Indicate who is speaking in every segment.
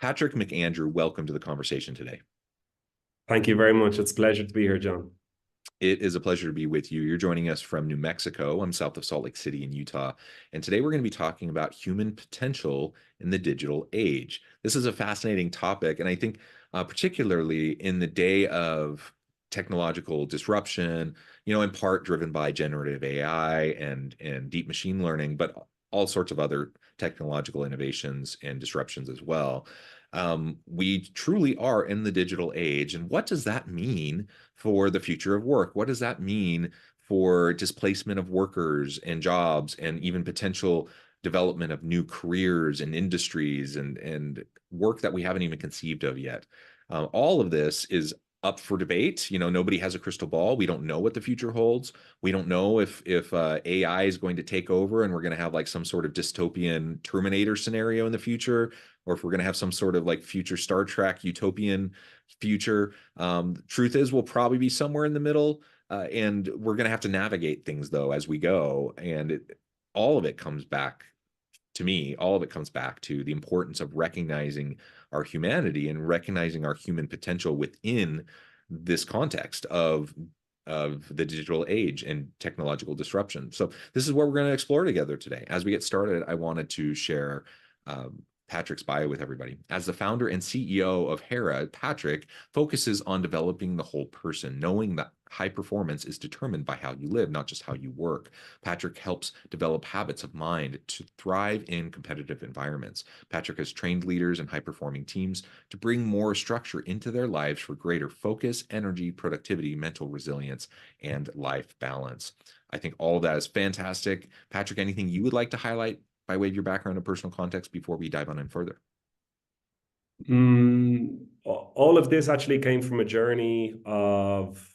Speaker 1: Patrick McAndrew, welcome to the conversation today.
Speaker 2: Thank you very much. It's a pleasure to be here, John.
Speaker 1: It is a pleasure to be with you. You're joining us from New Mexico. I'm south of Salt Lake City in Utah. And today we're going to be talking about human potential in the digital age. This is a fascinating topic. And I think particularly in the day of technological disruption, in part driven by generative AI and deep machine learning, but all sorts of other technological innovations and disruptions as well. We truly are in the digital age. And what does that mean for the future of work? What does that mean for displacement of workers and jobs and even potential development of new careers and industries and work that we haven't even conceived of yet? All of this is up for debate. Nobody has a crystal ball. We don't know what the future holds. We don't know if AI is going to take over and we're going to have like some sort of dystopian Terminator scenario in the future, or if we're going to have some sort of like future Star Trek utopian future. Truth is, we'll probably be somewhere in the middle, and we're going to have to navigate things though as we go. And all of it comes back to me, all of it comes back to the importance of recognizing our humanity and recognizing our human potential within this context of the digital age and technological disruption. So this is what we're going to explore together today. As we get started, I wanted to share Patrick's bio with everybody. As the founder and CEO of Hera, Patrick focuses on developing the whole person, knowing that high performance is determined by how you live, not just how you work. Patrick helps develop habits of mind to thrive in competitive environments. Patrick has trained leaders and high-performing teams to bring more structure into their lives for greater focus, energy, productivity, mental resilience, and life balance. I think all of that is fantastic. Patrick, anything you would like to highlight by way of your background and personal context before we dive on in further?
Speaker 2: All of this actually came from a journey of,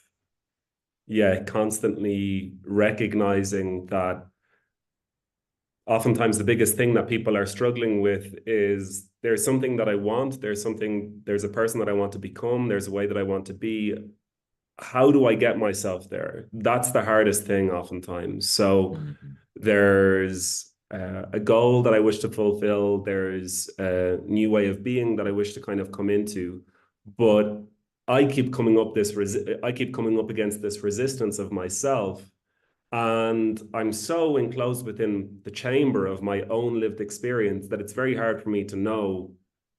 Speaker 2: constantly recognizing that oftentimes the biggest thing that people are struggling with is there's something that I want, there's a person that I want to become, there's a way that I want to be. How do I get myself there? That's the hardest thing oftentimes. So there's a goal that I wish to fulfill. There's a new way of being that I wish to kind of come into, but I keep coming up against this resistance of myself, and I'm so enclosed within the chamber of my own lived experience that it's very hard for me to know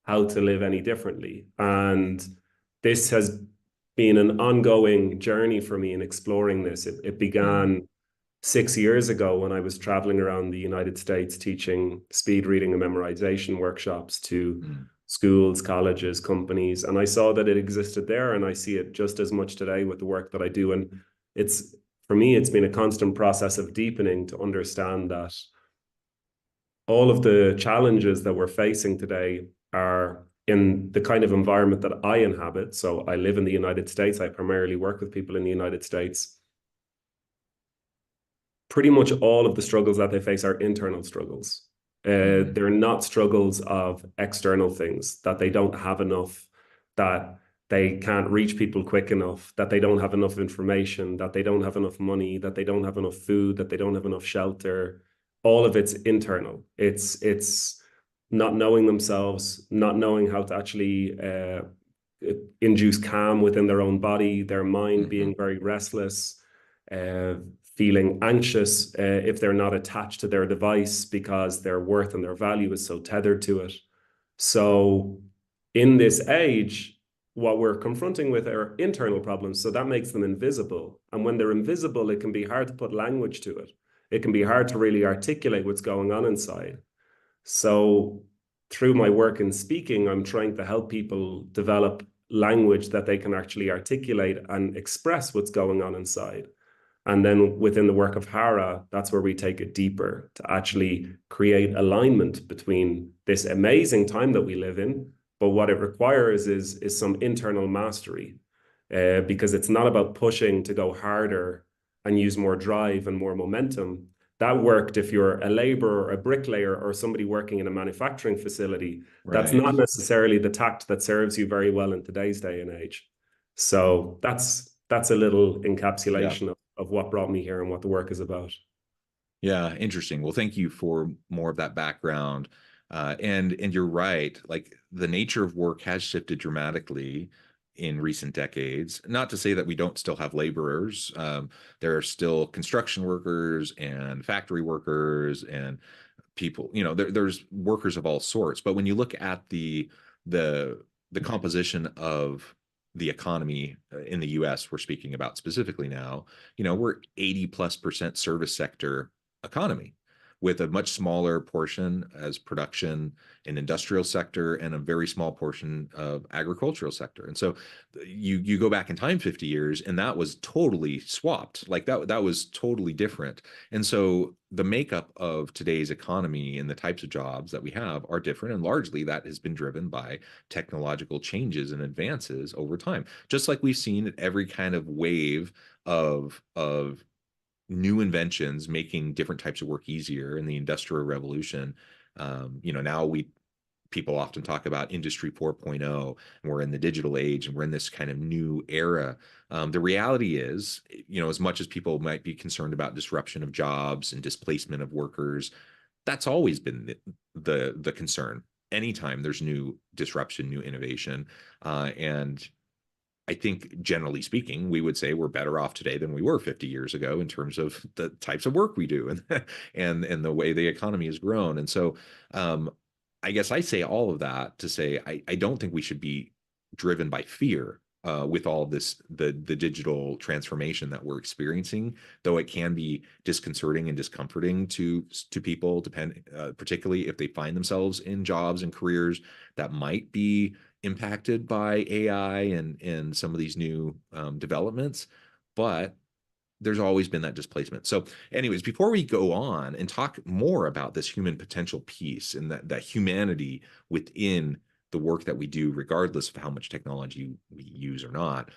Speaker 2: how to live any differently. And this has been an ongoing journey for me in exploring this. It began 6 years ago when I was traveling around the United States teaching speed reading and memorization workshops to schools, colleges, companies. And I saw that it existed there, and I see it just as much today with the work that I do. And for me, it's been a constant process of deepening to understand that all of the challenges that we're facing today are in the kind of environment that I inhabit. So I live in the United States. I primarily work with people in the United States. Pretty much all of the struggles that they face are internal struggles. They're not struggles of external things, that they don't have enough, that they can't reach people quick enough, that they don't have enough information, that they don't have enough money, that they don't have enough food, that they don't have enough shelter. All of it's internal. It's not knowing themselves, not knowing how to actually induce calm within their own body, their mind being very restless, feeling anxious if they're not attached to their device because their worth and their value is so tethered to it. So in this age, what we're confronting with are internal problems. So that makes them invisible. And when they're invisible, it can be hard to put language to it. It can be hard to really articulate what's going on inside. So through my work in speaking, I'm trying to help people develop language that they can actually articulate and express what's going on inside. And then within the work of Hera, that's where we take it deeper to actually create alignment between this amazing time that we live in. But what it requires is some internal mastery, because it's not about pushing to go harder and use more drive and more momentum. That worked if you're a laborer, a bricklayer, or somebody working in a manufacturing facility. Right. That's not necessarily the tact that serves you very well in today's day and age. So that's a little encapsulation of what brought me here and what the work is about.
Speaker 1: Yeah, interesting. Well, thank you for more of that background. And you're right, like the nature of work has shifted dramatically in recent decades. Not to say that we don't still have laborers. There are still construction workers and factory workers and people, there's workers of all sorts. But when you look at the the composition of the economy in the US, we're speaking about specifically now, we're 80+% service sector economy, with a much smaller portion as production and industrial sector and a very small portion of agricultural sector. And so you go back in time 50 years and that was totally swapped. Like that was totally different. And so the makeup of today's economy and the types of jobs that we have are different. And largely that has been driven by technological changes and advances over time. Just like we've seen at every kind of wave of new inventions making different types of work easier in the industrial revolution. Now people often talk about industry 4.0, and we're in the digital age and we're in this kind of new era. The reality is, as much as people might be concerned about disruption of jobs and displacement of workers, that's always been the concern. Anytime there's new disruption, new innovation, and I think generally speaking, we would say we're better off today than we were 50 years ago in terms of the types of work we do and the way the economy has grown. And so I guess I say all of that to say I don't think we should be driven by fear with all of this the digital transformation that we're experiencing, though it can be disconcerting and discomforting to people, particularly if they find themselves in jobs and careers that might be impacted by AI and some of these new developments. But there's always been that displacement. So, anyways, before we go on and talk more about this human potential piece and that humanity within the work that we do, regardless of how much technology we use or not,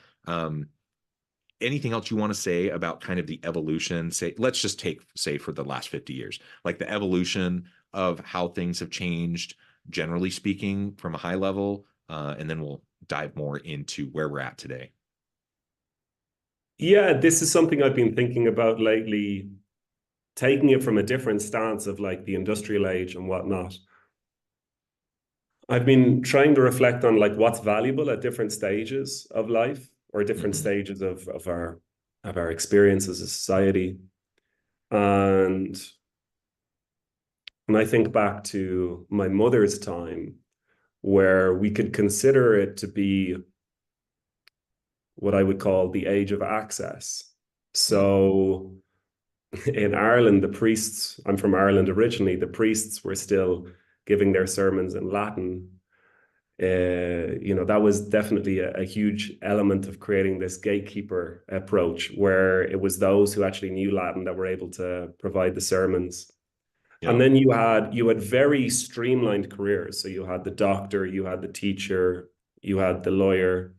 Speaker 1: anything else you want to say about kind of the evolution? Let's just say for the last 50 years, like the evolution of how things have changed, generally speaking, from a high level, and then we'll dive more into where we're at today.
Speaker 2: Yeah, this is something I've been thinking about lately, taking it from a different stance of like the industrial age and whatnot. I've been trying to reflect on like what's valuable at different stages of life or different stages of our experience as a society. And when I think back to my mother's time, where we could consider it to be what I would call the age of access. So in Ireland, the priests, I'm from Ireland originally, the priests were still giving their sermons in Latin. That was definitely a huge element of creating this gatekeeper approach, where it was those who actually knew Latin that were able to provide the sermons. Yeah. And then you had very streamlined careers. So you had the doctor, you had the teacher, you had the lawyer,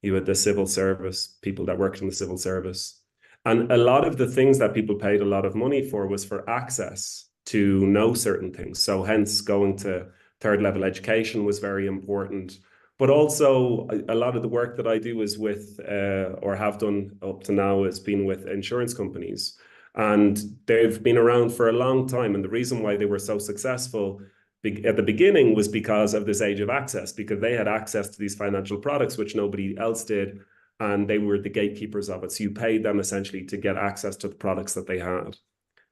Speaker 2: you had the civil service, people that worked in the civil service. And a lot of the things that people paid a lot of money for was for access to know certain things. So hence going to third level education was very important. But also a lot of the work that I do is with, or have done up to now, has been with insurance companies. And they've been around for a long time. And the reason why they were so successful at the beginning was because of this age of access, because they had access to these financial products, which nobody else did. And they were the gatekeepers of it. So you paid them essentially to get access to the products that they had.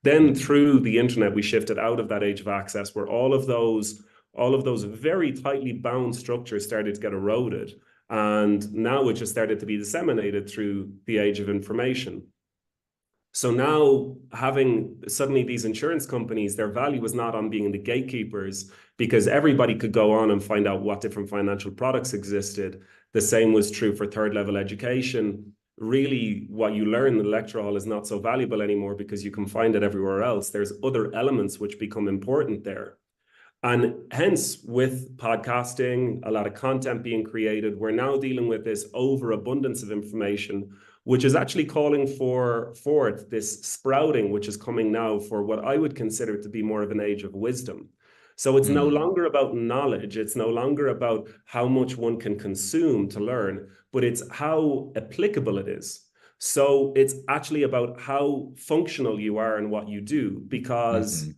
Speaker 2: Then through the internet, we shifted out of that age of access, where all of those very tightly bound structures started to get eroded. And now it just started to be disseminated through the age of information. So now having suddenly these insurance companies, their value was not on being the gatekeepers, because everybody could go on and find out what different financial products existed. The same was true for third level education. Really, what you learn in the lecture hall is not so valuable anymore because you can find it everywhere else. There's other elements which become important there. And hence, with podcasting, a lot of content being created, we're now dealing with this overabundance of information, which is actually calling for this sprouting, which is coming now for what I would consider to be more of an age of wisdom. So it's no longer about knowledge. It's no longer about how much one can consume to learn, but it's how applicable it is. So it's actually about how functional you are in what you do, because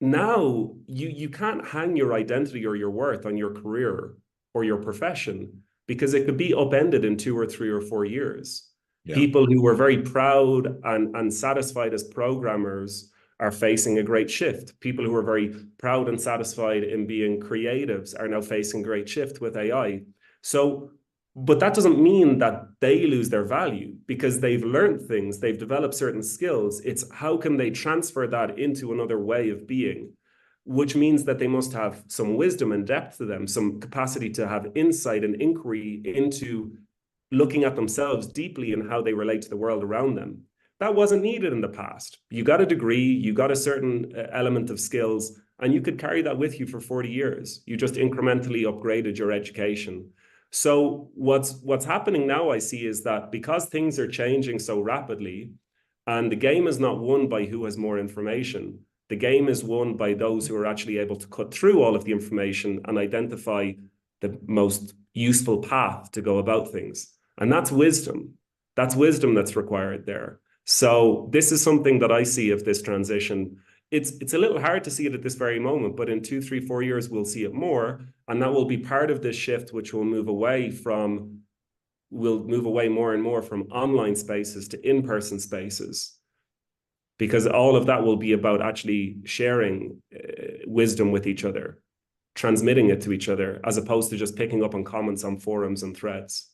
Speaker 2: now you can't hang your identity or your worth on your career or your profession, because it could be upended in 2 or 3 or 4 years.
Speaker 1: Yeah.
Speaker 2: People who were very proud and satisfied as programmers are facing a great shift. People who are very proud and satisfied in being creatives are now facing a great shift with AI. So, but that doesn't mean that they lose their value, because they've learned things, they've developed certain skills. It's how can they transfer that into another way of being, which means that they must have some wisdom and depth to them, some capacity to have insight and inquiry into looking at themselves deeply and how they relate to the world around them. That wasn't needed in the past. You got a degree, you got a certain element of skills, and you could carry that with you for 40 years. You just incrementally upgraded your education. So what's happening now, I see, is that because things are changing so rapidly, and the game is not won by who has more information, the game is won by those who are actually able to cut through all of the information and identify the most useful path to go about things. And that's wisdom. That's wisdom that's required there. So this is something that I see of this transition. It's a little hard to see it at this very moment, but in 2, 3, 4 years, we'll see it more. And that will be part of this shift, which will move away more and more from online spaces to in-person spaces, because all of that will be about actually sharing wisdom with each other, transmitting it to each other, as opposed to just picking up on comments on forums and threads.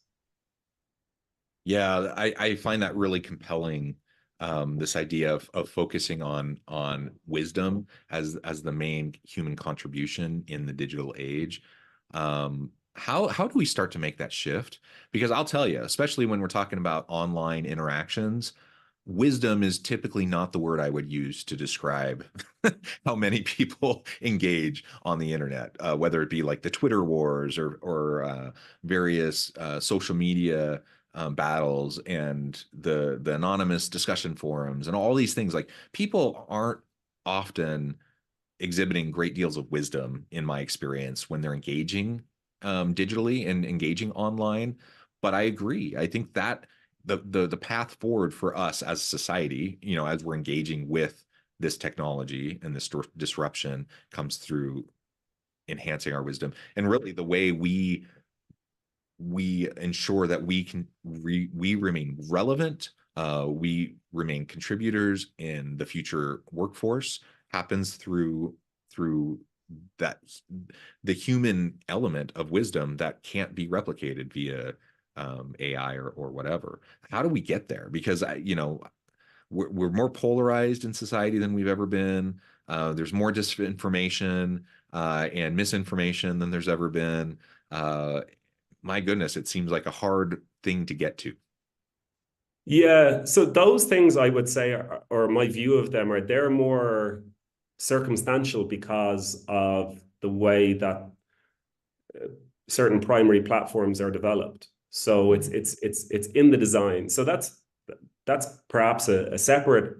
Speaker 1: Yeah, I find that really compelling. This idea of focusing on wisdom as the main human contribution in the digital age. How do we start to make that shift? Because I'll tell you, especially when we're talking about online interactions, wisdom is typically not the word I would use to describe how many people engage on the internet, whether it be like the Twitter wars or various social media battles and the anonymous discussion forums and all these things. Like people aren't often exhibiting great deals of wisdom in my experience when they're engaging digitally and engaging online. But I agree. I think that the path forward for us as a society, as we're engaging with this technology and this disruption, comes through enhancing our wisdom and really the way we ensure that we remain relevant, we remain contributors in the future workforce, happens through that the human element of wisdom that can't be replicated via AI or whatever. How do we get there? Because we're more polarized in society than we've ever been. There's more disinformation and misinformation than there's ever been. My goodness, it seems like a hard thing to get to.
Speaker 2: Yeah, so those things I would say, or my view of them, are they're more circumstantial because of the way that certain primary platforms are developed. So it's in the design. So that's perhaps a separate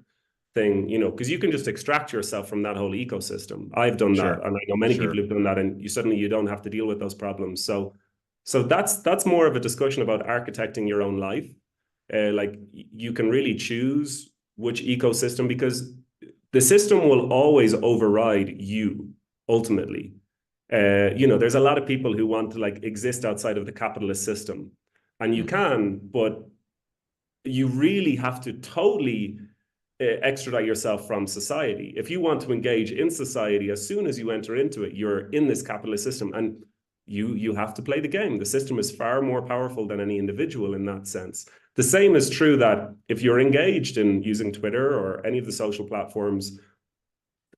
Speaker 2: thing, because you can just extract yourself from that whole ecosystem. I've done that,
Speaker 1: Sure,
Speaker 2: and I know many people
Speaker 1: sure.
Speaker 2: have done that, and you don't have to deal with those problems. So that's more of a discussion about architecting your own life. Like you can really choose which ecosystem, because the system will always override you ultimately. There's a lot of people who want to like exist outside of the capitalist system, and you
Speaker 1: Mhm.
Speaker 2: can, but you really have to totally extradite yourself from society. If you want to engage in society, as soon as you enter into it, you're in this capitalist system, and you have to play the game. The system is far more powerful than any individual in that sense. The same is true that if you're engaged in using Twitter or any of the social platforms,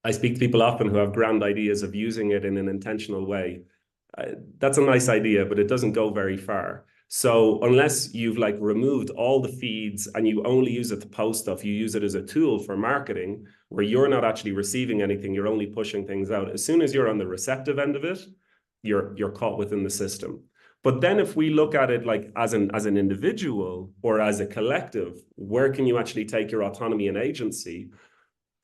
Speaker 2: I speak to people often who have grand ideas of using it in an intentional way. That's a nice idea, but it doesn't go very far. So unless you've like removed all the feeds and you only use it to post stuff, you use it as a tool for marketing where you're not actually receiving anything, you're only pushing things out. As soon as you're on the receptive end of it, you're caught within the system. But then if we look at it like as an individual or as a collective, where can you actually take your autonomy and agency?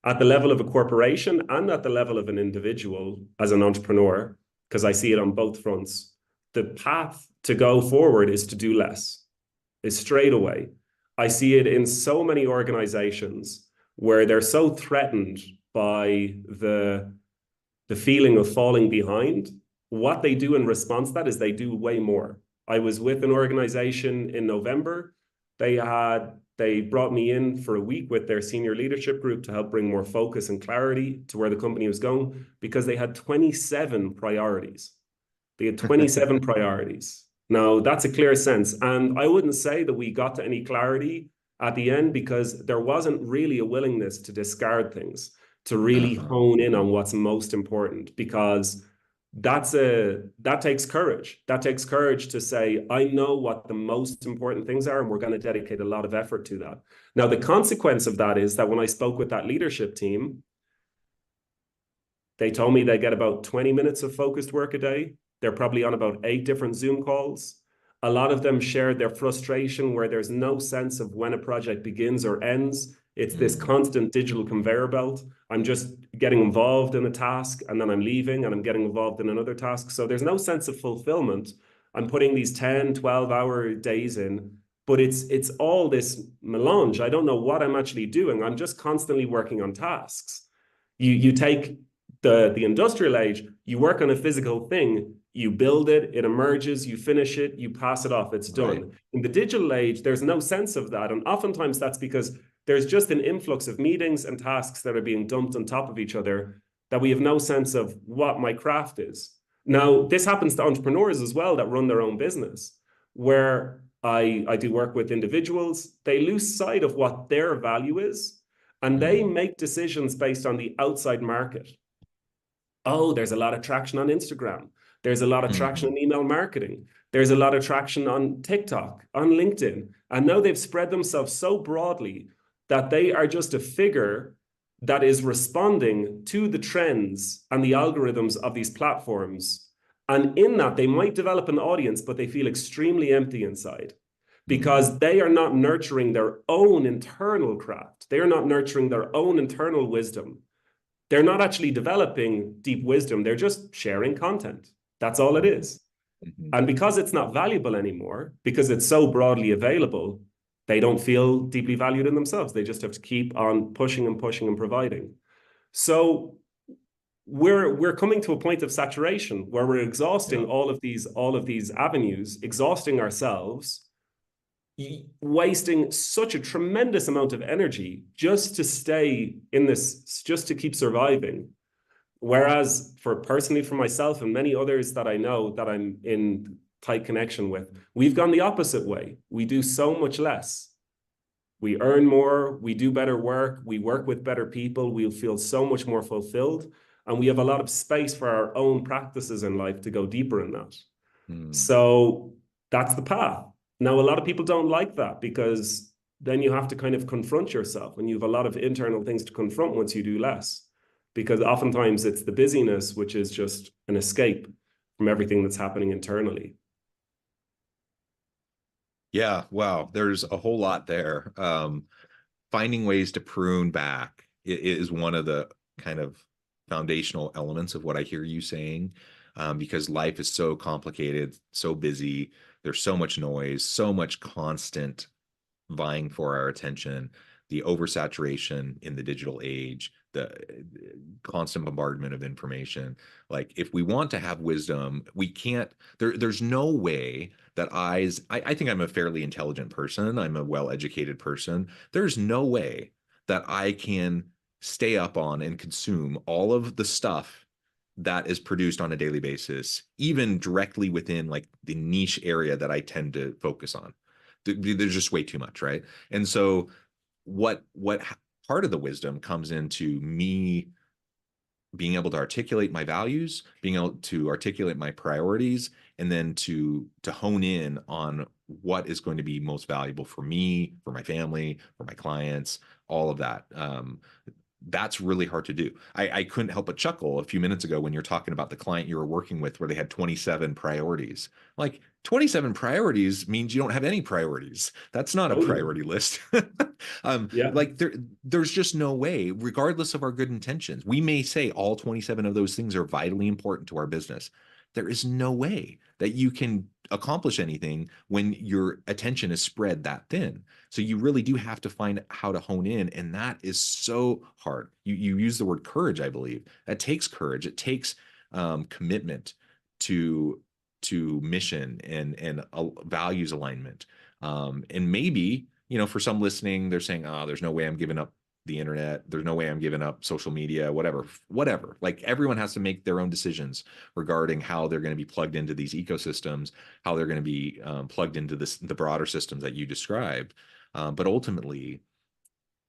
Speaker 2: At the level of a corporation and at the level of an individual as an entrepreneur, because I see it on both fronts, the path to go forward is to do less, is straight away. I see it in so many organizations where they're so threatened by the feeling of falling behind. What they do in response to that is they do way more. I was with an organization in November. They brought me in for a week with their senior leadership group to help bring more focus and clarity to where the company was going, because they had 27 priorities. They had 27 priorities. Now, that's a clear sense. And I wouldn't say that we got to any clarity at the end, because there wasn't really a willingness to discard things, to really hone in on what's most important, because that takes courage. That takes courage to say, I know what the most important things are, and we're going to dedicate a lot of effort to that. Now, the consequence of that is that when I spoke with that leadership team, they told me they get about 20 minutes of focused work a day. They're probably on about 8 different Zoom calls. A lot of them shared their frustration where there's no sense of when a project begins or ends. It's this constant digital conveyor belt. I'm just getting involved in a task, and then I'm leaving and I'm getting involved in another task. So there's no sense of fulfillment. I'm putting these 10, 12-hour days in, but it's all this melange. I don't know what I'm actually doing. I'm just constantly working on tasks. You take the industrial age, you work on a physical thing, you build it, it emerges, you finish it, you pass it off, it's done. Right. In the digital age, there's no sense of that. And oftentimes that's because there's just an influx of meetings and tasks that are being dumped on top of each other, that we have no sense of what my craft is. Now, this happens to entrepreneurs as well that run their own business, where I do work with individuals. They lose sight of what their value is, and they make decisions based on the outside market. Oh, there's a lot of traction on Instagram. There's a lot of traction in email marketing. There's a lot of traction on TikTok, on LinkedIn. And now they've spread themselves so broadly that they are just a figure that is responding to the trends and the algorithms of these platforms. And in that, they might develop an audience, but they feel extremely empty inside, because they are not nurturing their own internal craft. They are not nurturing their own internal wisdom. They're not actually developing deep wisdom. They're just sharing content. That's all it is. And because it's not valuable anymore, because it's so broadly available, they don't feel deeply valued in themselves. They just have to keep on pushing and pushing and providing. So we're coming to a point of saturation where we're exhausting all of these avenues, exhausting ourselves, wasting such a tremendous amount of energy just to stay in this, just to keep surviving. Whereas personally for myself and many others that I know that I'm in tight connection with, we've gone the opposite way. We do so much less. We earn more, we do better work, we work with better people, we feel so much more fulfilled, and we have a lot of space for our own practices in life to go deeper in that. So that's the path. Now, a lot of people don't like that, because then you have to kind of confront yourself, and you have a lot of internal things to confront once you do less, because oftentimes it's the busyness, which is just an escape from everything that's happening internally.
Speaker 1: Yeah, wow, there's a whole lot there. Finding ways to prune back is one of the kind of foundational elements of what I hear you saying, because life is so complicated, so busy. There's so much noise, so much constant vying for our attention, the oversaturation in the digital age, the constant bombardment of information. Like, if we want to have wisdom, we can't, there's no way that I think I'm a fairly intelligent person. I'm a well-educated person. There's no way that I can stay up on and consume all of the stuff that is produced on a daily basis, even directly within like the niche area that I tend to focus on. There's just way too much, right? And so what part of the wisdom comes into me being able to articulate my values, being able to articulate my priorities, and then to hone in on what is going to be most valuable for me, for my family, for my clients, all of that. That's really hard to do. I couldn't help but chuckle a few minutes ago when you're talking about the client you were working with, where they had 27 priorities. Like, 27 priorities means you don't have any priorities. That's not a priority list. Like, there's just no way, regardless of our good intentions. We may say all 27 of those things are vitally important to our business. there is no way that you can accomplish anything when your attention is spread that thin. So you really do have to find how to hone in, and that is so hard. You use the word courage, I believe. That takes courage. It takes commitment to mission and values alignment. And maybe, for some listening, they're saying, "Oh, there's no way I'm giving up the internet. There's no way I'm giving up social media, whatever." Like everyone has to make their own decisions regarding how they're going to be plugged into these ecosystems, how they're going to be plugged into the broader systems that you described. But ultimately,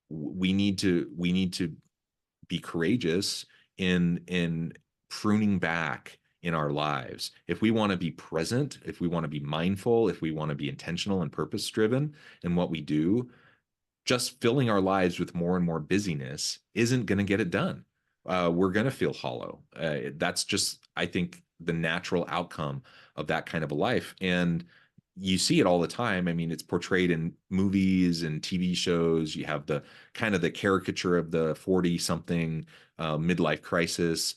Speaker 1: we need to be courageous in pruning back in our lives. If we want to be present, if we want to be mindful, if we want to be intentional and purpose driven in what we do, just filling our lives with more and more busyness isn't going to get it done. We're going to feel hollow. That's just, I think, the natural outcome of that kind of a life. And you see it all the time. I mean, it's portrayed in movies and TV shows. You have the kind of the caricature of the 40 something midlife crisis.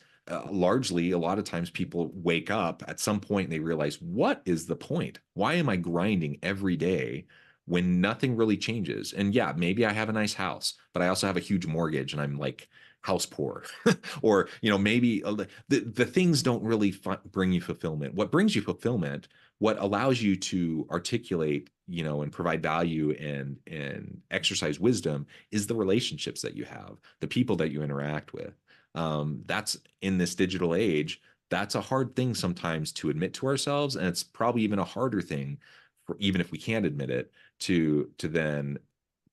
Speaker 1: Largely, a lot of times people wake up at some point and they realize, what is the point? Why am I grinding every day when nothing really changes? And yeah, maybe I have a nice house, but I also have a huge mortgage and I'm like house poor. Or, maybe the things don't really bring you fulfillment. What brings you fulfillment, what allows you to articulate, and provide value and exercise wisdom, is the relationships that you have, the people that you interact with. That's in this digital age. That's a hard thing sometimes to admit to ourselves, and it's probably even a harder thing, for even if we can't admit it, to then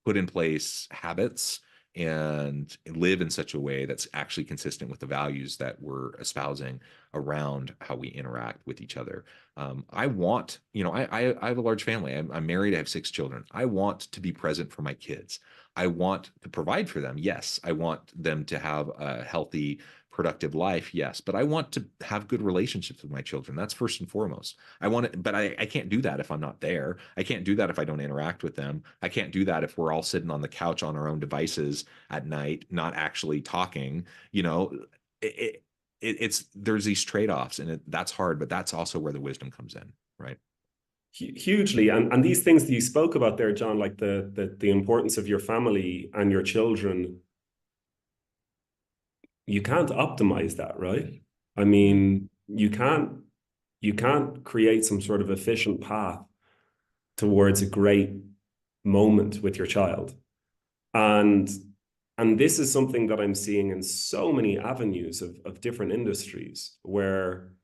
Speaker 1: put in place habits and live in such a way that's actually consistent with the values that we're espousing around how we interact with each other. I want, I have a large family. I'm married. I have 6 children. I want to be present for my kids. I want to provide for them. Yes. I want them to have a healthy, productive life. Yes. But I want to have good relationships with my children. That's first and foremost. I want it, but I can't do that if I'm not there. I can't do that if I don't interact with them. I can't do that if we're all sitting on the couch on our own devices at night, not actually talking. It, it's there's these trade-offs, and that's hard, but that's also where the wisdom comes in, right?
Speaker 2: Hugely. And these things that you spoke about there, John, like the importance of your family and your children, you can't optimize that, right? I mean, you can't create some sort of efficient path towards a great moment with your child. And this is something that I'm seeing in so many avenues of different industries, where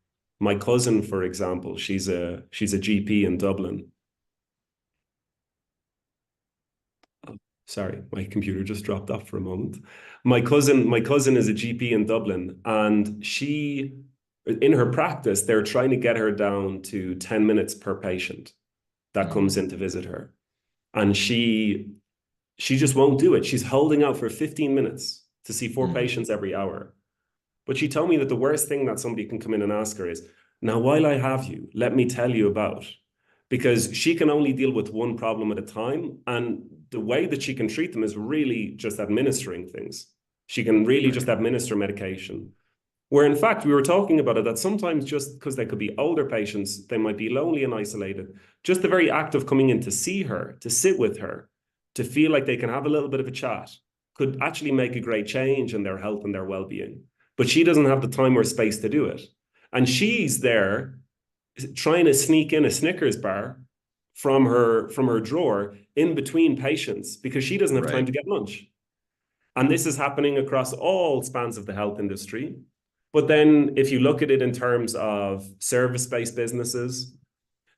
Speaker 2: my cousin, for example, she's a GP in Dublin. Sorry, my computer just dropped off for a moment. My cousin is a GP in Dublin, and in her practice, they're trying to get her down to 10 minutes per patient that comes in to visit her. And she just won't do it. She's holding out for 15 minutes to see 4 patients every hour. But she told me that the worst thing that somebody can come in and ask her is, now, while I have you, let me tell you about, because she can only deal with one problem at a time. And the way that she can treat them is really just administering things. She can really just administer medication. Where in fact, we were talking about it, that sometimes just because they could be older patients, they might be lonely and isolated. Just the very act of coming in to see her, to sit with her, to feel like they can have a little bit of a chat, could actually make a great change in their health and their well-being. But she doesn't have the time or space to do it. And she's there trying to sneak in a Snickers bar from her drawer in between patients because she doesn't have time to get lunch. And this is happening across all spans of the health industry. But then if you look at it in terms of service-based businesses,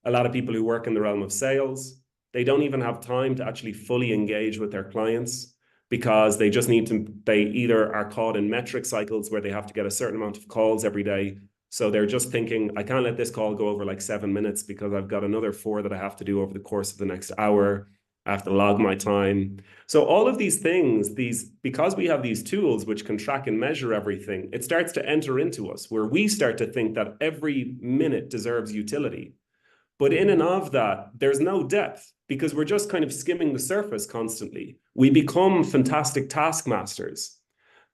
Speaker 2: a lot of people who work in the realm of sales, they don't even have time to actually fully engage with their clients, because they either are caught in metric cycles where they have to get a certain amount of calls every day. So they're just thinking, I can't let this call go over like 7 minutes because I've got another 4 that I have to do over the course of the next hour. I have to log my time. So all of these things, because we have these tools which can track and measure everything, it starts to enter into us where we start to think that every minute deserves utility. But in and of that, there's no depth, because we're just kind of skimming the surface constantly. We become fantastic taskmasters.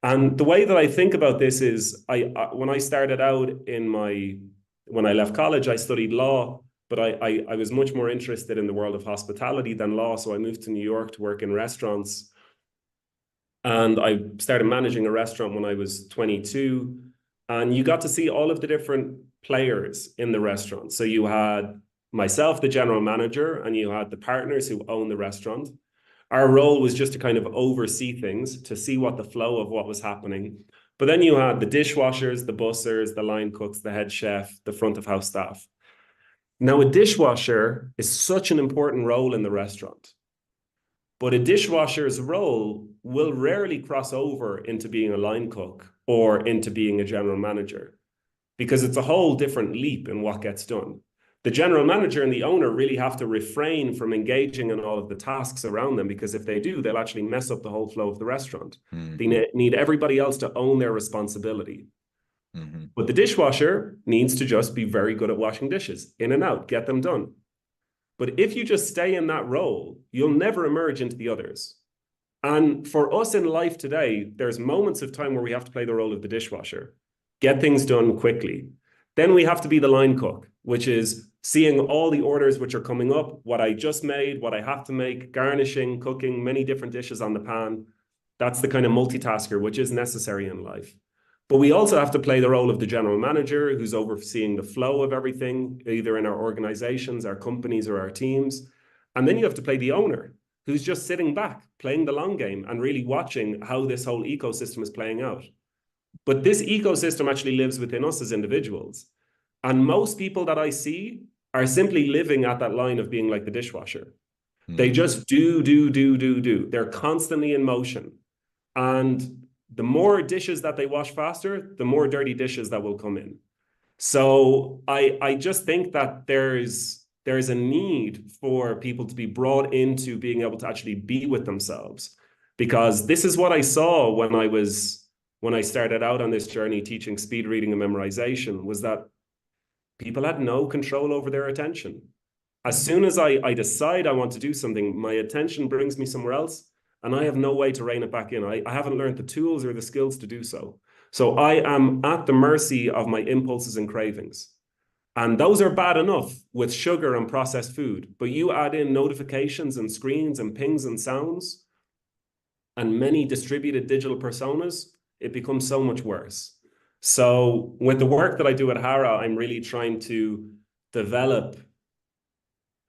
Speaker 2: And the way that I think about this is, when I started out in my When I left college, I studied law, but I was much more interested in the world of hospitality than law. So I moved to New York to work in restaurants. And I started managing a restaurant when I was 22. And you got to see all of the different players in the restaurant. So you had myself, the general manager, and you had the partners who own the restaurant. Our role was just to kind of oversee things, to see what the flow of what was happening. But then you had the dishwashers, the bussers, the line cooks, the head chef, the front of house staff. Now, a dishwasher is such an important role in the restaurant. But a dishwasher's role will rarely cross over into being a line cook or into being a general manager, because it's a whole different leap in what gets done. The general manager and the owner really have to refrain from engaging in all of the tasks around them, because if they do, they'll actually mess up the whole flow of the restaurant. They need everybody else to own their responsibility. But the dishwasher needs to just be very good at washing dishes, in and out, get them done. But if you just stay in that role, you'll never emerge into the others. And for us in life today, there's moments of time where we have to play the role of the dishwasher, get things done quickly. Then we have to be the line cook, which is seeing all the orders which are coming up, what I just made, what I have to make, garnishing, cooking, many different dishes on the pan. That's the kind of multitasker which is necessary in life. But we also have to play the role of the general manager, who's overseeing the flow of everything, either in our organizations, our companies, or our teams. And then you have to play the owner, who's just sitting back, playing the long game and really watching how this whole ecosystem is playing out. But this ecosystem actually lives within us as individuals. And most people that I see are simply living at that line of being like the dishwasher. They just do. They're constantly in motion. And the more dishes that they wash faster, the more dirty dishes that will come in. So I just think that there's a need for people to be brought into being able to actually be with themselves, because this is what I saw when I started out on this journey teaching speed reading and memorization, was that people had no control over their attention. As soon as I decide I want to do something, my attention brings me somewhere else, and I have no way to rein it back in. I haven't learned the tools or the skills to do so. So I am at the mercy of my impulses and cravings. And those are bad enough with sugar and processed food, but you add in notifications and screens and pings and sounds and many distributed digital personas, it becomes so much worse. So with the work that I do at Hara, I'm really trying to develop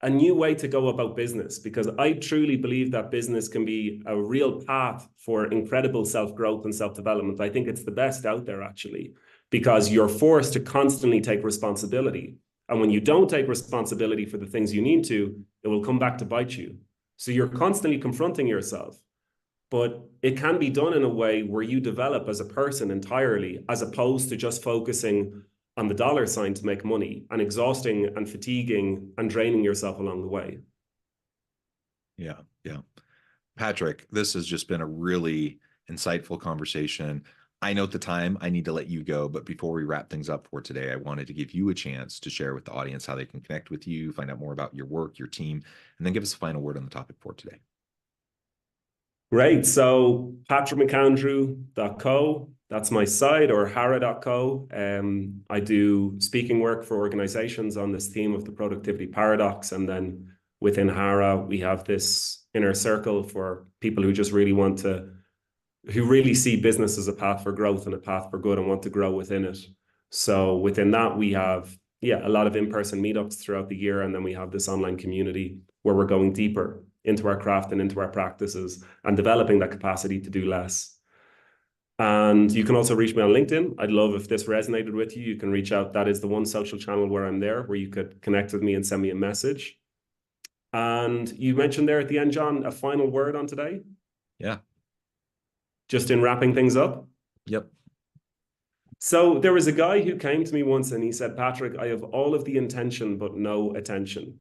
Speaker 2: a new way to go about business, because I truly believe that business can be a real path for incredible self-growth and self-development. I think it's the best out there, actually, because you're forced to constantly take responsibility. And when you don't take responsibility for the things you need to, it will come back to bite you. So you're constantly confronting yourself. But it can be done in a way where you develop as a person entirely, as opposed to just focusing on the dollar sign to make money and exhausting and fatiguing and draining yourself along the way.
Speaker 1: Yeah. Patrick, this has just been a really insightful conversation. I know at the time I need to let you go, but before we wrap things up for today, I wanted to give you a chance to share with the audience how they can connect with you, find out more about your work, your team, and then give us a final word on the topic for today.
Speaker 2: Great. So patrickmcandrew.co, that's my site, or hara.co. I do speaking work for organizations on this theme of the productivity paradox. And then within Hara, we have this inner circle for people who just really who really see business as a path for growth and a path for good and want to grow within it. So within that, we have, a lot of in-person meetups throughout the year. And then we have this online community where we're going deeper into our craft and into our practices and developing that capacity to do less. And you can also reach me on LinkedIn. I'd love if this resonated with you. You can reach out. That is the one social channel where I'm there, where you could connect with me and send me a message. And you mentioned there at the end, John, a final word on today.
Speaker 1: Yeah.
Speaker 2: Just in wrapping things up.
Speaker 1: Yep.
Speaker 2: So there was a guy who came to me once and he said, Patrick, I have all of the intention, but no attention.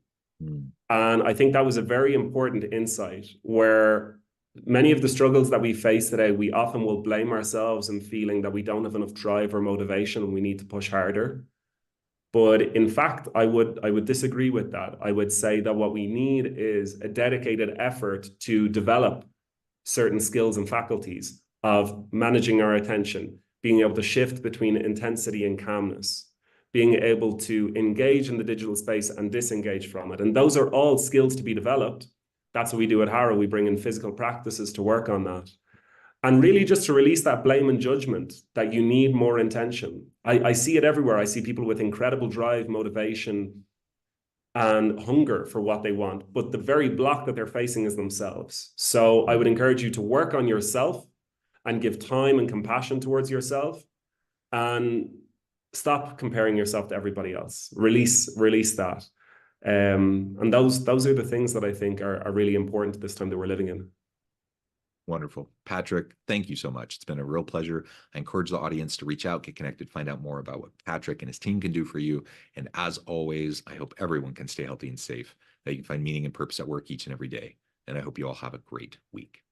Speaker 2: And I think that was a very important insight, where many of the struggles that we face today, we often will blame ourselves and feeling that we don't have enough drive or motivation and we need to push harder. But in fact, I would disagree with that. I would say that what we need is a dedicated effort to develop certain skills and faculties of managing our attention, being able to shift between intensity and calmness, being able to engage in the digital space and disengage from it. And those are all skills to be developed. That's what we do at Harrow. We bring in physical practices to work on that. And really just to release that blame and judgment that you need more intention. I see it everywhere. I see people with incredible drive, motivation, and hunger for what they want, but the very block that they're facing is themselves. So I would encourage you to work on yourself and give time and compassion towards yourself, and stop comparing yourself to everybody else. Release that. And those are the things that I think are really important at this time that we're living in.
Speaker 1: Wonderful. Patrick, thank you so much. It's been a real pleasure. I encourage the audience to reach out, get connected, find out more about what Patrick and his team can do for you. And as always, I hope everyone can stay healthy and safe, that you can find meaning and purpose at work each and every day. And I hope you all have a great week.